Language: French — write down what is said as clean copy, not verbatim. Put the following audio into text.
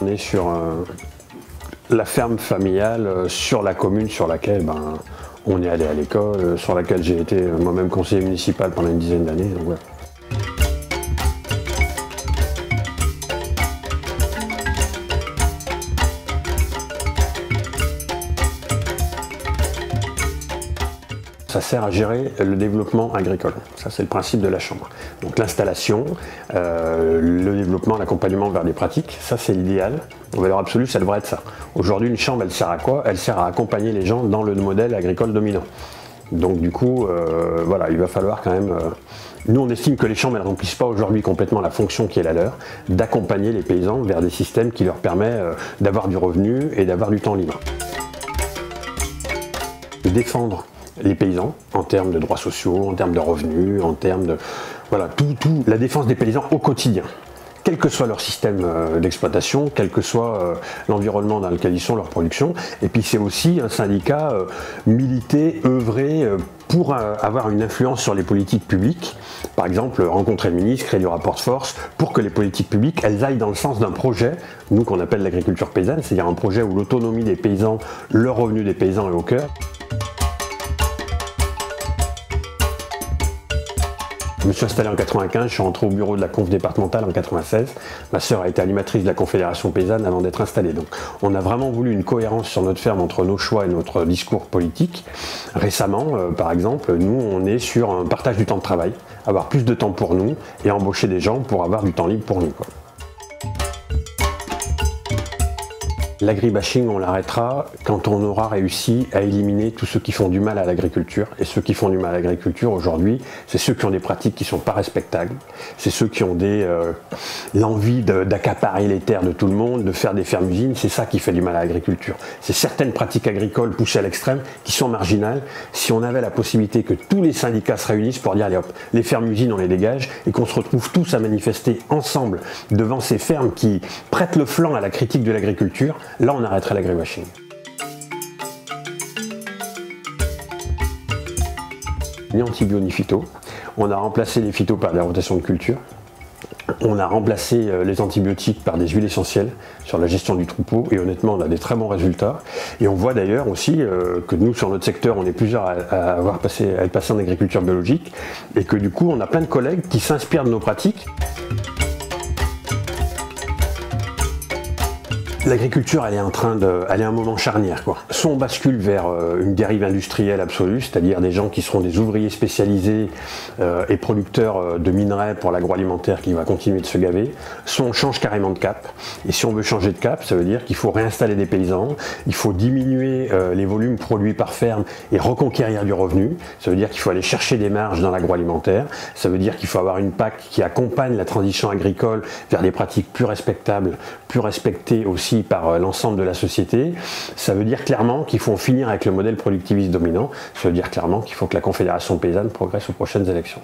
On est sur la ferme familiale, sur la commune sur laquelle on est allé à l'école, sur laquelle j'ai été moi-même conseiller municipal pendant une dizaine d'années. Ouais. Ça sert à gérer le développement agricole. Ça, c'est le principe de la chambre. Donc l'installation, le développement, l'accompagnement vers des pratiques, ça c'est l'idéal. En valeur absolue, ça devrait être ça. Aujourd'hui, une chambre, elle sert à quoi? Elle sert à accompagner les gens dans le modèle agricole dominant. Donc du coup, voilà, il va falloir quand même... Nous, on estime que les chambres, elles ne remplissent pas aujourd'hui complètement la fonction qui est la leur, d'accompagner les paysans vers des systèmes qui leur permettent d'avoir du revenu et d'avoir du temps libre. Défendre les paysans en termes de droits sociaux, en termes de revenus, en termes de... Voilà, la défense des paysans au quotidien. Quel que soit leur système d'exploitation, quel que soit l'environnement dans lequel ils sont, leur production. Et puis c'est aussi un syndicat militer, œuvrer pour avoir une influence sur les politiques publiques. Par exemple, rencontrer le ministre, créer du rapport de force, pour que les politiques publiques, elles aillent dans le sens d'un projet, nous qu'on appelle l'agriculture paysanne, c'est-à-dire un projet où l'autonomie des paysans, le revenu des paysans est au cœur. Je me suis installé en 95, je suis rentré au bureau de la conf départementale en 96. Ma sœur a été animatrice de la Confédération paysanne avant d'être installée. Donc on a vraiment voulu une cohérence sur notre ferme entre nos choix et notre discours politique. Récemment, par exemple, nous on est sur un partage du temps de travail, avoir plus de temps pour nous et embaucher des gens pour avoir du temps libre pour nous, quoi. L'agribashing, on l'arrêtera quand on aura réussi à éliminer tous ceux qui font du mal à l'agriculture. Et ceux qui font du mal à l'agriculture aujourd'hui, c'est ceux qui ont des pratiques qui ne sont pas respectables. C'est ceux qui ont l'envie d'accaparer les terres de tout le monde, de faire des fermes-usines. C'est ça qui fait du mal à l'agriculture. C'est certaines pratiques agricoles poussées à l'extrême qui sont marginales. Si on avait la possibilité que tous les syndicats se réunissent pour dire allez hop, les fermes-usines on les dégage et qu'on se retrouve tous à manifester ensemble devant ces fermes qui prêtent le flanc à la critique de l'agriculture, là, on arrêterait l'agribashing. Ni antibio ni phyto. On a remplacé les phytos par des rotations de culture. On a remplacé les antibiotiques par des huiles essentielles sur la gestion du troupeau et honnêtement on a des très bons résultats. Et on voit d'ailleurs aussi que nous sur notre secteur on est plusieurs à être passés en agriculture biologique et que du coup on a plein de collègues qui s'inspirent de nos pratiques. L'agriculture, elle est en train elle est un moment charnière, quoi. Soit on bascule vers une dérive industrielle absolue, c'est-à-dire des gens qui seront des ouvriers spécialisés et producteurs de minerais pour l'agroalimentaire qui va continuer de se gaver, soit on change carrément de cap. Et si on veut changer de cap, ça veut dire qu'il faut réinstaller des paysans, il faut diminuer les volumes produits par ferme et reconquérir du revenu. Ça veut dire qu'il faut aller chercher des marges dans l'agroalimentaire. Ça veut dire qu'il faut avoir une PAC qui accompagne la transition agricole vers des pratiques plus respectables, plus respectées aussi par l'ensemble de la société. Ça veut dire clairement qu'il faut en finir avec le modèle productiviste dominant. Ça veut dire clairement qu'il faut que la Confédération paysanne progresse aux prochaines élections.